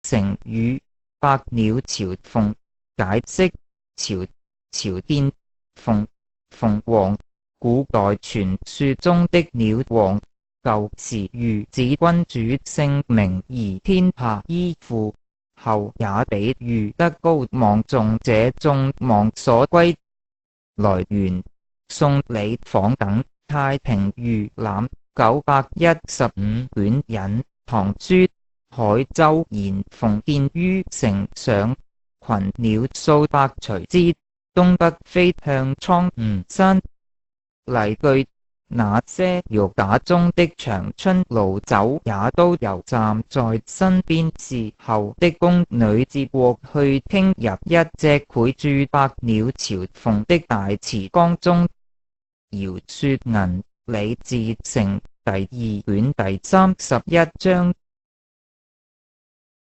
成語百鳥朝鳳。解釋：朝天鳳，鳳凰，古代傳說中的鳥王，舊時喻指君主姓名而天下依附，後也比喻德高望重者眾望所歸。來源：宋李舫等《太平御覽》915卷引。唐書海州言鳳見於城上，群鳥數百隨之，東北飛向蒼梧山。例句：那些玉架中的長春驢走也都由站在身邊侍候的宮女接過去，傾入一隻繪著百鳥朝鳳的大池缸中。姚雪銀，李自成第2卷第31章。